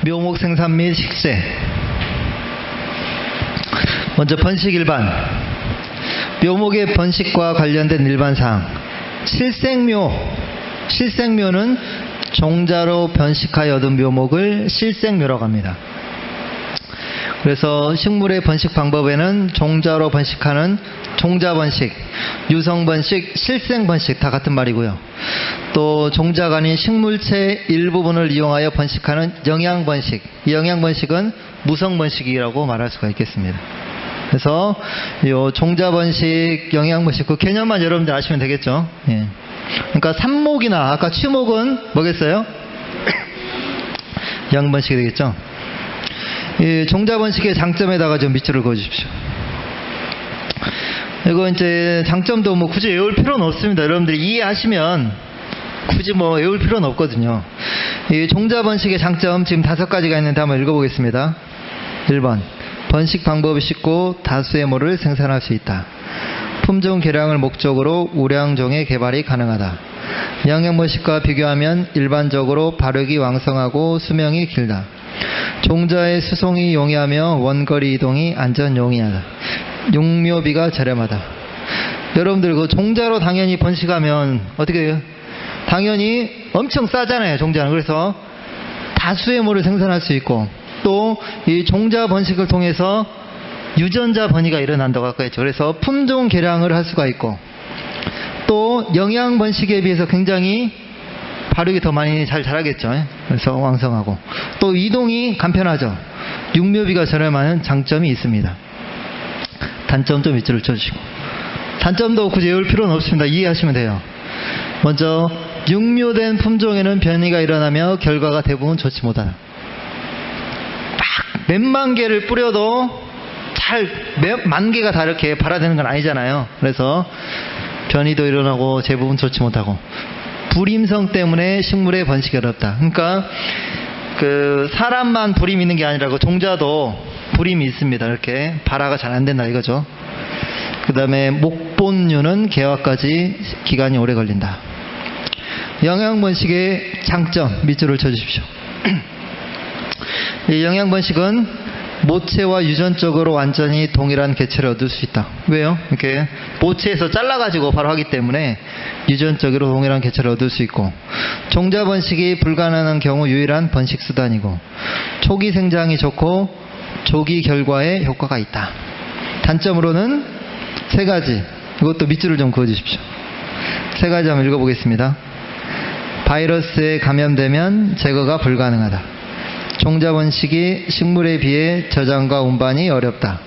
묘목 생산 및 식재. 먼저 번식 일반. 묘목의 번식과 관련된 일반사항. 실생묘는 종자로 변식하여 얻은 묘목을 실생묘라고 합니다. 그래서 식물의 번식 방법에는 종자로 번식하는 종자번식, 유성번식, 실생번식 다 같은 말이고요. 또 종자가 아닌 식물체 일부분을 이용하여 번식하는 영양번식, 이 영양번식은 무성번식이라고 말할 수가 있겠습니다. 그래서 이 종자번식, 영양번식 그 개념만 여러분들 아시면 되겠죠. 예. 그러니까 삽목이나 아까 취목은 뭐겠어요? 영양번식이 되겠죠. 이 종자번식의 장점에다가 좀 밑줄을 그어주십시오. 이거 이제 장점도 뭐 굳이 외울 필요는 없습니다. 여러분들이 이해하시면 굳이 뭐 외울 필요는 없거든요. 이 종자번식의 장점 지금 5가지가 있는데 한번 읽어보겠습니다. 1번, 번식 방법이 쉽고 다수의 모를 생산할 수 있다. 품종 개량을 목적으로 우량종의 개발이 가능하다. 영양번식과 비교하면 일반적으로 발육이 왕성하고 수명이 길다. 종자의 수송이 용이하며 원거리 이동이 안전 용이하다. 육묘비가 저렴하다. 여러분들 그 종자로 당연히 번식하면 어떻게 돼요? 당연히 엄청 싸잖아요, 종자는. 그래서 다수의 모를 생산할 수 있고, 또 이 종자 번식을 통해서 유전자 번이가 일어난다고 아까 했죠. 그래서 품종 개량을 할 수가 있고, 또 영양 번식에 비해서 굉장히 발육이 더 많이 잘 자라겠죠. 그래서 왕성하고, 또 이동이 간편하죠. 육묘비가 저렴한 장점이 있습니다. 단점도 밑줄을 쳐주시고, 단점도 굳이 외울 필요는 없습니다. 이해하시면 돼요. 먼저 육묘된 품종에는 변이가 일어나며 결과가 대부분 좋지 못하다. 막 몇만 개를 뿌려도 만 개가 다 이렇게 발화되는 건 아니잖아요. 그래서 변이도 일어나고 대부분 좋지 못하고, 불임성 때문에 식물의 번식이 어렵다. 그러니까 그 사람만 불임이 있는 게 아니라 그 종자도 불임이 있습니다. 이렇게 발화가 잘 안 된다 이거죠. 그 다음에 목본류는 개화까지 기간이 오래 걸린다. 영양번식의 장점 밑줄을 쳐주십시오. 이 영양번식은 모체와 유전적으로 완전히 동일한 개체를 얻을 수 있다. 왜요? 이렇게 모체에서 잘라가지고 바로 하기 때문에 유전적으로 동일한 개체를 얻을 수 있고, 종자 번식이 불가능한 경우 유일한 번식 수단이고, 초기 생장이 좋고 조기 결과에 효과가 있다. 단점으로는 3가지. 이것도 밑줄을 좀 그어주십시오. 3가지 한번 읽어보겠습니다. 바이러스에 감염되면 제거가 불가능하다. 종자 번식이 식물에 비해 저장과 운반이 어렵다.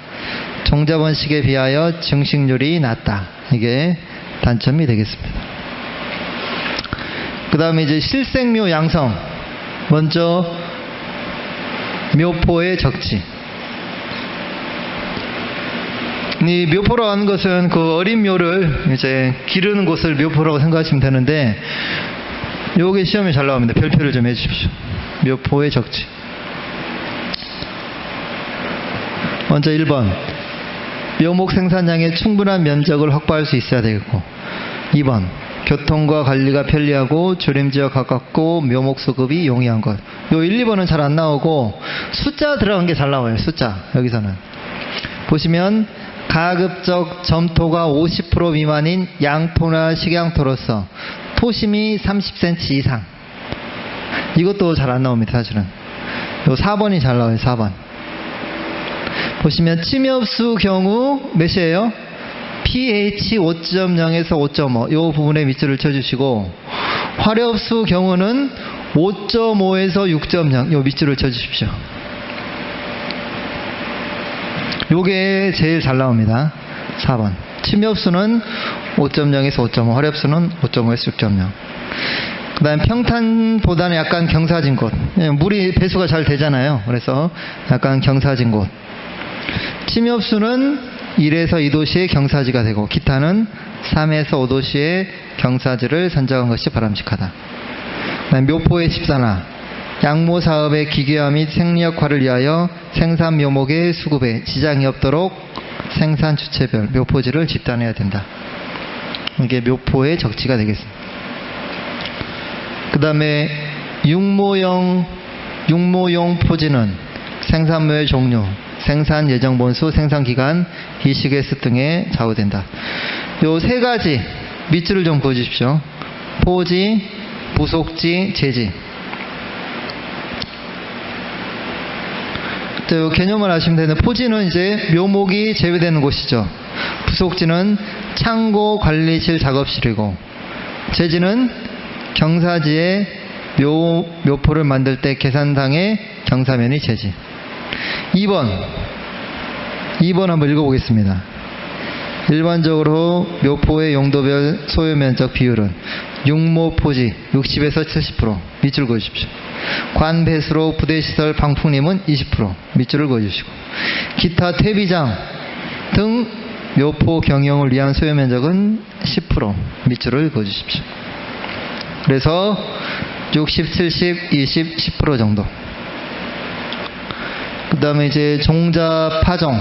종자 번식에 비하여 증식률이 낮다. 이게 단점이 되겠습니다. 그 다음에 이제 실생묘 양성. 먼저 묘포의 적지. 이 묘포라고 하는 것은 그 어린 묘를 이제 기르는 곳을 묘포라고 생각하시면 되는데, 요게 시험에 잘 나옵니다. 별표를 좀 해주십시오. 묘포의 적지. 먼저 1번, 묘목 생산량의 충분한 면적을 확보할 수 있어야 되겠고, 2번, 교통과 관리가 편리하고 조림지와 가깝고 묘목 수급이 용이한 것. 요 1, 2번은 잘 안 나오고 숫자 들어간 게 잘 나와요. 숫자. 여기서는 보시면 가급적 점토가 50% 미만인 양토나 식양토로서 토심이 30cm 이상. 이것도 잘 안 나옵니다. 사실은 요 4번이 잘 나와요. 4번 보시면 침엽수 경우 몇이에요? pH 5.0에서 5.5 요 부분에 밑줄을 쳐주시고, 화렵수 경우는 5.5에서 6.0 요 밑줄을 쳐주십시오. 요게 제일 잘 나옵니다. 4번 침엽수는 5.0에서 5.5, 화렵수는 5.5에서 6.0. 그 다음에 평탄보다는 약간 경사진 곳, 물이 배수가 잘 되잖아요. 그래서 약간 경사진 곳. 침엽수는 1에서 2도씨의 경사지가 되고, 기타는 3에서 5도씨의 경사지를 선정한 것이 바람직하다. 묘포의 집산화. 양모 사업의 기계화 및 생리역화를 위하여 생산 묘목의 수급에 지장이 없도록 생산 주체별 묘포지를 집단해야 된다. 이게 묘포의 적지가 되겠습니다. 그 다음에 육모형 육모용 포지는 생산물의 종류, 생산 예정 본수, 생산 기간, 이시게스 등에 좌우된다. 요 세 가지 밑줄을 좀 그어주십시오. 포지, 부속지, 제지. 요 개념을 아시면 되는데, 포지는 이제 묘목이 제외되는 곳이죠. 부속지는 창고 관리실 작업실이고, 제지는 경사지에 묘포를 만들 때 계산상의 경사면이 제지. 2번 한번 읽어보겠습니다. 일반적으로 묘포의 용도별 소유면적 비율은 육모포지 60에서 70%, 밑줄 그어주십시오. 관배수로 부대시설 방풍림은 20%, 밑줄을 그어주시고, 기타 퇴비장 등 묘포 경영을 위한 소유면적은 10%, 밑줄을 그어주십시오. 그래서 60, 70, 20, 10% 정도. 그 다음에 이제 종자 파종.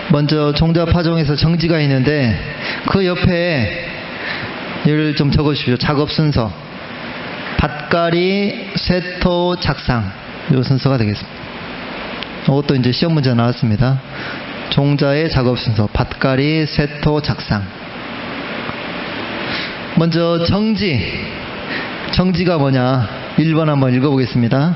먼저 종자 파종에서 정지가 있는데, 그 옆에 얘를 좀 적어주십시오. 작업 순서. 밭갈이, 쇠토, 작상. 이 순서가 되겠습니다. 이것도 이제 시험 문제 나왔습니다. 종자의 작업 순서. 밭갈이, 쇠토, 작상. 먼저 정지. 정지가 뭐냐? 1번 한번 읽어보겠습니다.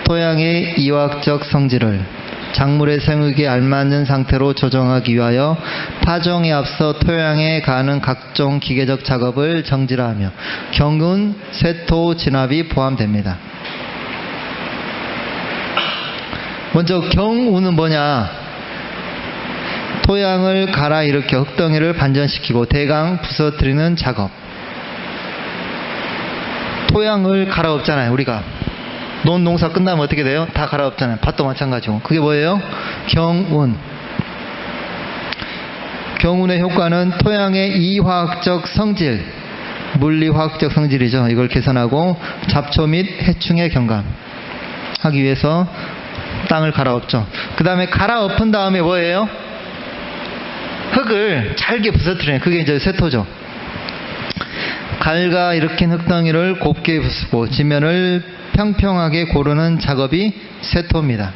토양의 이화학적 성질을 작물의 생육에 알맞는 상태로 조정하기 위하여 파종에 앞서 토양에 가하는 각종 기계적 작업을 정지라 하며, 경운, 쇠토, 진압이 포함됩니다. 먼저 경운은 뭐냐? 토양을 갈아 일으켜 흙덩이를 반전시키고 대강 부서뜨리는 작업. 토양을 갈아엎잖아요. 우리가 농사 끝나면 어떻게 돼요? 다 갈아엎잖아요. 밭도 마찬가지고. 그게 뭐예요? 경운. 경운의 효과는 토양의 이화학적 성질, 물리화학적 성질이죠. 이걸 개선하고 잡초 및 해충의 경감하기 위해서 땅을 갈아엎죠. 그 다음에 갈아엎은 다음에 뭐예요? 흙을 잘게 부서뜨리는, 그게 이제 쇠토죠. 갈가 일으킨 흙덩이를 곱게 부수고 지면을 평평하게 고르는 작업이 쇠토입니다.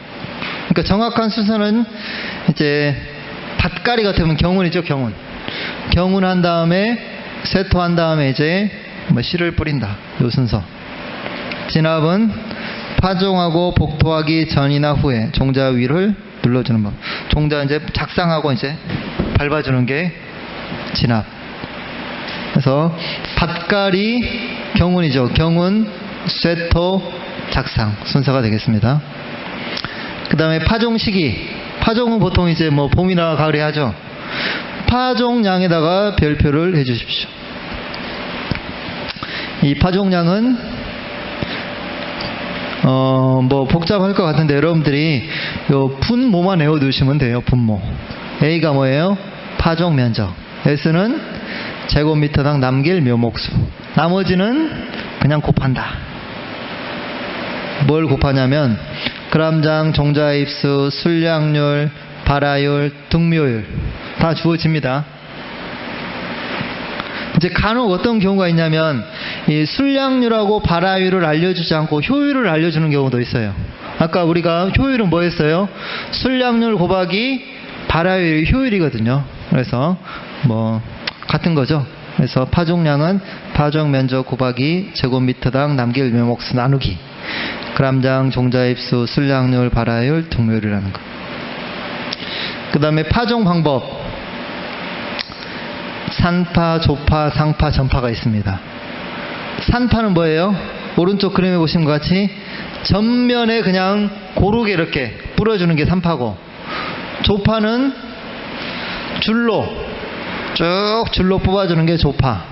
그러니까 정확한 순서는 이제 밭갈이 같으면 경운이죠. 경운 한 다음에 쇠토 한 다음에 이제 씨를 뿌린다. 요 순서. 진압은 파종하고 복토하기 전이나 후에 종자 위를 눌러주는 법. 종자 이제 작상하고 이제 밟아주는 게 진압. 그래서 밭갈이 경운이죠. 경운, 쇠토, 작상 순서가 되겠습니다. 그 다음에 파종 시기. 파종은 보통 이제 뭐 봄이나 가을에 하죠. 파종량에다가 별표를 해주십시오. 이 파종량은 뭐 복잡할 것 같은데 여러분들이 요 분모만 외워두시면 돼요. 분모. A가 뭐예요? 파종 면적. S는 제곱미터당 남길 묘목수. 나머지는 그냥 곱한다. 뭘 곱하냐면 그람장, 종자의 입수, 순량률, 발화율, 등묘율 다 주어집니다. 이제 간혹 어떤 경우가 있냐면 이 순량률하고 발화율을 알려주지 않고 효율을 알려주는 경우도 있어요. 아까 우리가 효율은 뭐 했어요? 순량률 곱하기 발화율이 효율이거든요. 그래서 뭐 같은 거죠. 그래서 파종량은 파종 면적 곱하기 제곱미터당 남길 묘목수 나누기 그람장, 종자입수, 순량률, 발화율, 등묘율이라는 거. 그 다음에 파종 방법. 산파, 조파, 상파, 전파가 있습니다. 산파는 뭐예요? 오른쪽 그림에 보신 것 같이 전면에 그냥 고르게 이렇게 뿌려주는 게 산파고, 조파는 줄로 뽑아주는 게 조파.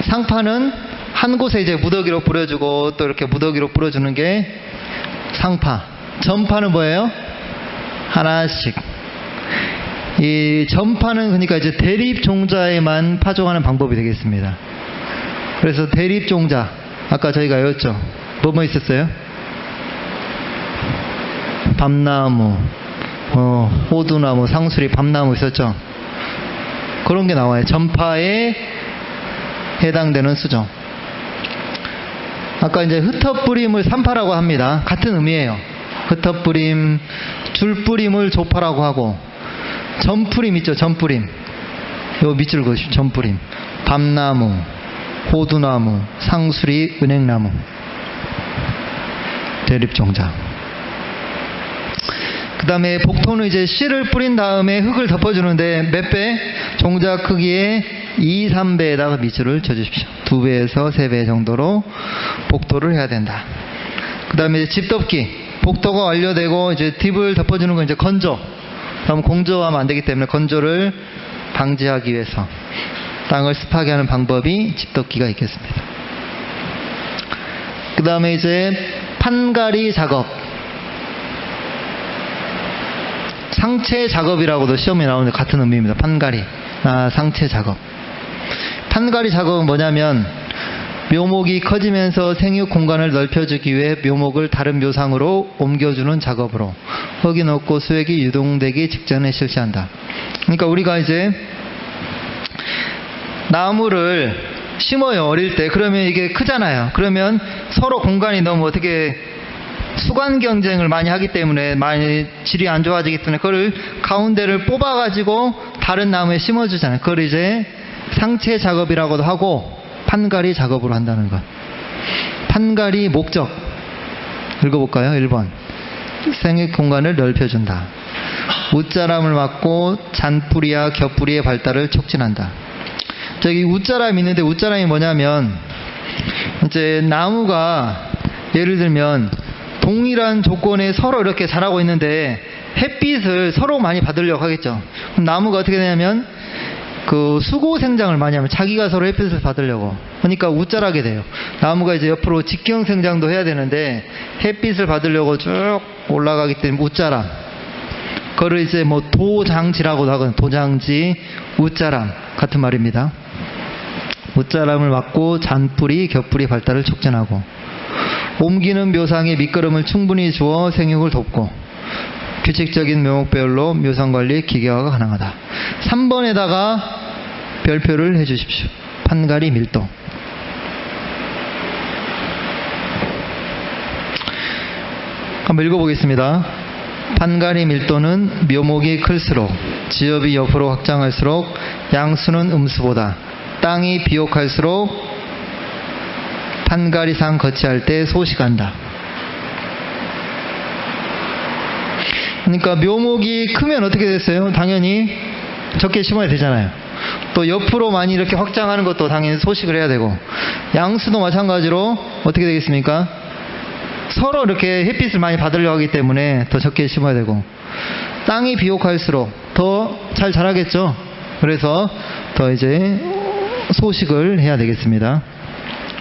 상파는 한 곳에 이제 무더기로 뿌려주고 또 이렇게 무더기로 뿌려주는 게 상파. 전파는 뭐예요? 하나씩. 이 전파는 그러니까 이제 대립 종자에만 파종하는 방법이 되겠습니다. 그래서 대립 종자, 아까 저희가 외웠죠. 뭐뭐 있었어요? 밤나무, 호두나무, 상수리, 밤나무 있었죠. 그런 게 나와요. 전파에 해당되는 수정. 아까 이제 흩어뿌림을 산파라고 합니다. 같은 의미예요. 흩어뿌림, 줄뿌림을 조파라고 하고, 전뿌림 있죠, 전뿌림. 요 밑줄 그으십시오, 전뿌림. 밤나무, 호두나무, 상수리, 은행나무. 대립종자. 그 다음에 복토는 이제 씨를 뿌린 다음에 흙을 덮어주는데 몇 배? 종자 크기의 2, 3배에다가 밑줄을 쳐주십시오. 2배에서 3배 정도로 복토를 해야 된다. 그 다음에 집덮기. 복토가 완료되고 이제 딥을 덮어주는 건 이제 건조. 그럼 공조하면 안 되기 때문에 건조를 방지하기 위해서 땅을 습하게 하는 방법이 집덮기가 있겠습니다. 그 다음에 이제 판가리 작업. 상체 작업이라고도 시험에 나오는데 같은 의미입니다. 판가리. 상체 작업. 판가리 작업은 뭐냐면 묘목이 커지면서 생육 공간을 넓혀주기 위해 묘목을 다른 묘상으로 옮겨주는 작업으로 흙이 녹고 수액이 유동되기 직전에 실시한다. 그러니까 우리가 이제 나무를 심어요. 어릴 때. 그러면 이게 크잖아요. 그러면 서로 공간이 너무 어떻게 수간 경쟁을 많이 하기 때문에 많이 질이 안 좋아지기 때문에 그걸 가운데를 뽑아가지고 다른 나무에 심어주잖아요. 그걸 이제 상체 작업이라고도 하고 판가리 작업으로 한다는 것. 판가리 목적 읽어볼까요? 1번 생육 공간을 넓혀준다. 웃자람을 막고 잔뿌리와 겹뿌리의 발달을 촉진한다. 저기 웃자람이 있는데 웃자람이 뭐냐면 이제 나무가 예를 들면 동일한 조건에 서로 이렇게 자라고 있는데 햇빛을 서로 많이 받으려고 하겠죠. 그럼 나무가 어떻게 되냐면 그 수고 생장을 많이 하면 자기가 서로 햇빛을 받으려고 그러니까 웃자라게 돼요. 나무가 이제 옆으로 직경 생장도 해야 되는데 햇빛을 받으려고 쭉 올라가기 때문에 웃자람. 그거를 이제 뭐 도장지라고도 하거든요. 도장지, 웃자람 같은 말입니다. 웃자람을 막고 잔뿌리, 겹뿌리 발달을 촉진하고 옮기는 묘상에 밑거름을 충분히 주어 생육을 돕고 규칙적인 묘목별로 묘상관리 기계화가 가능하다. 3번에다가 별표를 해주십시오. 판가리 밀도. 한번 읽어보겠습니다. 판가리 밀도는 묘목이 클수록 지엽이 옆으로 확장할수록 양수는 음수보다 땅이 비옥할수록 판가리상 거치할 때 소식한다. 그러니까 묘목이 크면 어떻게 됐어요? 당연히 적게 심어야 되잖아요. 또 옆으로 많이 이렇게 확장하는 것도 당연히 소식을 해야 되고 양수도 마찬가지로 어떻게 되겠습니까? 서로 이렇게 햇빛을 많이 받으려고 하기 때문에 더 적게 심어야 되고 땅이 비옥할수록 더 잘 자라겠죠. 그래서 더 이제 소식을 해야 되겠습니다.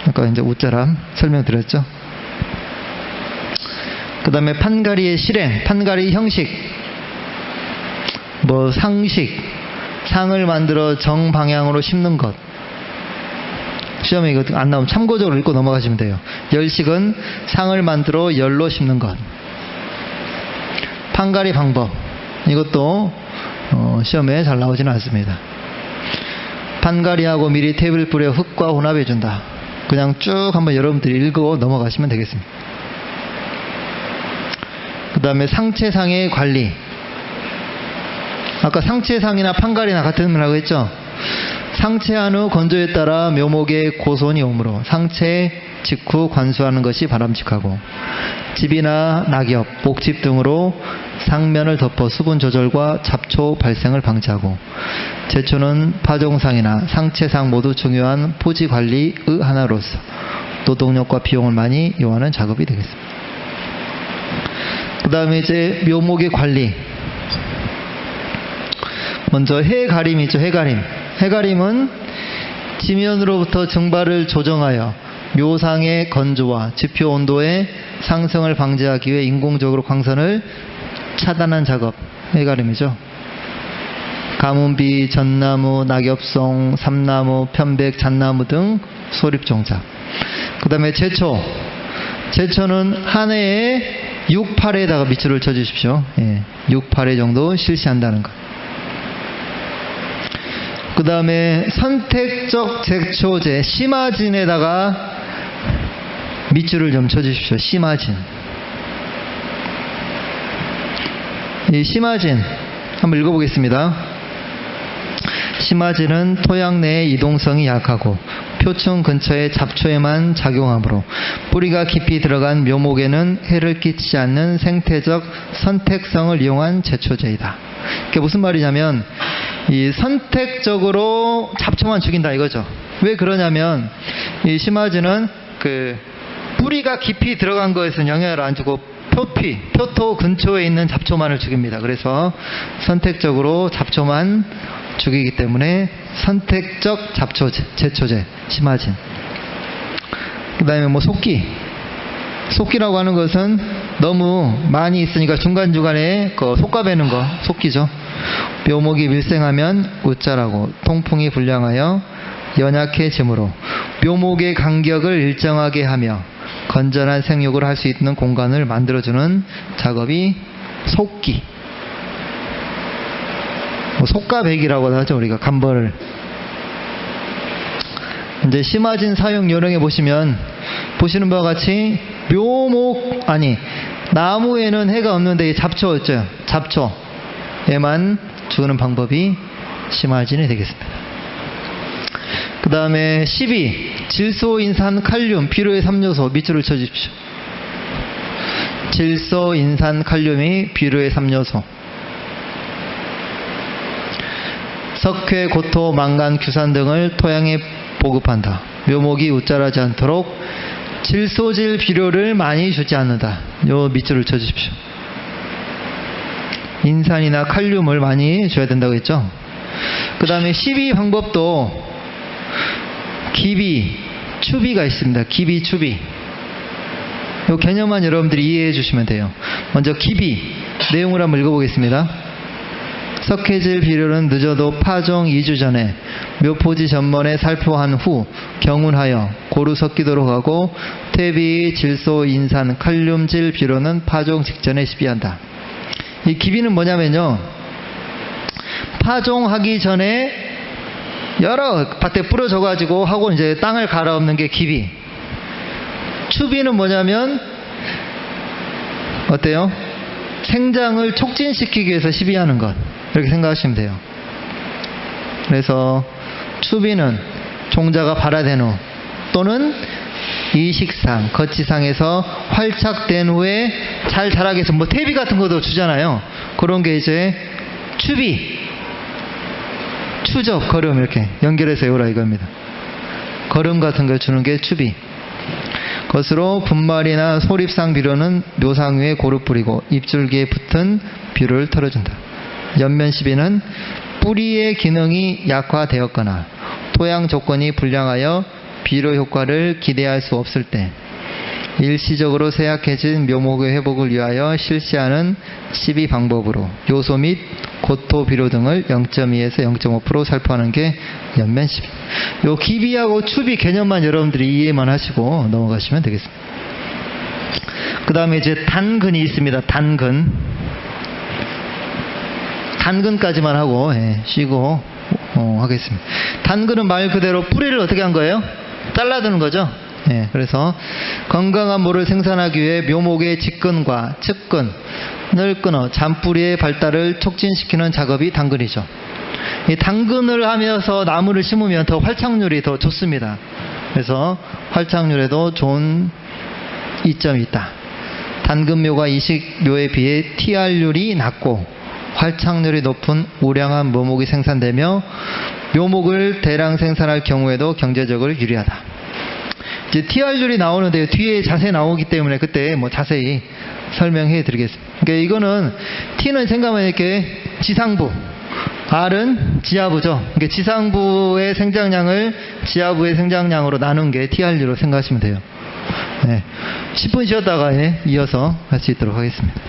아까 이제 웃자람 설명드렸죠. 그 다음에 판가리의 실행, 판가리 형식, 뭐 상식, 상을 만들어 정방향으로 심는 것. 시험에 이거 안 나오면 참고적으로 읽고 넘어가시면 돼요. 열식은 상을 만들어 열로 심는 것. 판가리 방법, 이것도 시험에 잘 나오지는 않습니다. 판가리하고 미리 탭을 뿌려 흙과 혼합해준다. 그냥 쭉 한번 여러분들이 읽고 넘어가시면 되겠습니다. 그 다음에 상체상의 관리. 아까 상체상이나 판가리나 같은 말이라고 했죠. 상체한 후 건조에 따라 묘목에 고손이 오므로 상체 직후 관수하는 것이 바람직하고 집이나 낙엽, 목집 등으로 상면을 덮어 수분 조절과 잡초 발생을 방지하고 제초는 파종상이나 상체상 모두 중요한 포지 관리의 하나로서 노동력과 비용을 많이 요하는 작업이 되겠습니다. 그 다음에 이제 묘목의 관리. 먼저 해가림이 있죠. 해가림. 해가림은 지면으로부터 증발을 조정하여 묘상의 건조와 지표 온도의 상승을 방지하기 위해 인공적으로 광선을 차단한 작업. 해가림이죠. 가문비, 전나무, 낙엽송, 삼나무, 편백, 잣나무 등 소립종자. 그 다음에 제초. 제초는 한 해에 6, 8회에다가 밑줄을 쳐주십시오. 6, 8회 정도 실시한다는 것. 그 다음에 선택적 제초제, 심화진에다가 밑줄을 좀 쳐주십시오. 심화진. 이 심화진 한번 읽어보겠습니다. 심화진은 토양 내의 이동성이 약하고 표층 근처의 잡초에만 작용하므로 뿌리가 깊이 들어간 묘목에는 해를 끼치지 않는 생태적 선택성을 이용한 제초제이다. 그게 무슨 말이냐면 이 선택적으로 잡초만 죽인다 이거죠. 왜 그러냐면 이 심화진은 그 뿌리가 깊이 들어간 거에서는 영향을 안 주고 표토 근처에 있는 잡초만을 죽입니다. 그래서 선택적으로 잡초만 죽이기 때문에 선택적 잡초제, 제초제, 심화진. 그 다음에 뭐 속기라고 하는 것은 너무 많이 있으니까 중간중간에 그 솎아배는 거, 속기죠. 묘목이 밀생하면 웃자라고 통풍이 불량하여 연약해지므로 묘목의 간격을 일정하게 하며 건전한 생육을 할 수 있는 공간을 만들어주는 작업이 속기. 속가배기라고 하죠. 우리가 간벌을. 이제 심화진 사용 요령에 보시면 보시는 바와 같이 나무에는 해가 없는데 잡초 있죠. 잡초에만 주는 방법이 심화진이 되겠습니다. 그 다음에 12. 질소인산 칼륨 비료의 3요소 밑줄을 쳐주십시오. 질소인산 칼륨이 비료의 3요소. 석회, 고토, 망간, 규산 등을 토양에 보급한다. 묘목이 웃자라지 않도록 질소질 비료를 많이 주지 않는다. 요 밑줄을 쳐주십시오. 인산이나 칼륨을 많이 줘야 된다고 했죠. 그 다음에 12 방법도 기비, 추비가 있습니다. 기비, 추비. 요 개념만 여러분들이 이해해 주시면 돼요. 먼저 기비 내용을 한번 읽어보겠습니다. 석회질 비료는 늦어도 파종 2주 전에 묘포지 전번에 살포한 후 경운하여 고루 섞이도록 하고 퇴비, 질소, 인산, 칼륨질 비료는 파종 직전에 시비한다. 이 기비는 뭐냐면요, 파종하기 전에 여러 밭에 뿌려져 가지고 하고 이제 땅을 갈아엎는 게 기비. 추비는 뭐냐면 어때요? 생장을 촉진시키기 위해서 시비하는 것, 이렇게 생각하시면 돼요. 그래서 추비는 종자가 발화된 후 또는 이식상, 거치상에서 활착된 후에 잘 자라게 해서 뭐 퇴비 같은 것도 주잖아요. 그런 게 이제 추비, 추적, 거름 이렇게 연결해서 외우라 이겁니다. 거름 같은 걸 주는 게 추비. 것으로 분말이나 소립상 비료는 묘상 위에 고루 뿌리고 잎줄기에 붙은 비료를 털어준다. 연면 시비는 뿌리의 기능이 약화되었거나 토양 조건이 불량하여 비료 효과를 기대할 수 없을 때 일시적으로 쇠약해진 묘목의 회복을 위하여 실시하는 시비 방법으로 요소 및 고토 비료 등을 0.2에서 0.5% 살포하는 게 연면 시비. 요 기비하고 추비 개념만 여러분들이 이해만 하시고 넘어가시면 되겠습니다. 그 다음에 이제 단근이 있습니다. 단근까지만 하고 쉬고 하겠습니다. 단근은 말 그대로 뿌리를 어떻게 한 거예요? 잘라드는 거죠. 그래서 건강한 모를 생산하기 위해 묘목의 직근과 측근을 끊어 잔뿌리의 발달을 촉진시키는 작업이 단근이죠. 이 단근을 하면서 나무를 심으면 더 활착률이 더 좋습니다. 그래서 활착률에도 좋은 이점이 있다. 단근묘가 이식묘에 비해 TR률이 낮고 활착률이 높은 우량한 묘목이 생산되며 묘목을 대량 생산할 경우에도 경제적으로 유리하다. 이제 TR률이 나오는데 뒤에 자세히 나오기 때문에 그때 뭐 자세히 설명해 드리겠습니다. 그러니까 이거는 T는 생각하면 이렇게 지상부, R은 지하부죠. 그러니까 지상부의 생장량을 지하부의 생장량으로 나눈 게 TR률로 생각하시면 돼요. 10분 쉬었다가 이어서 할 수 있도록 하겠습니다.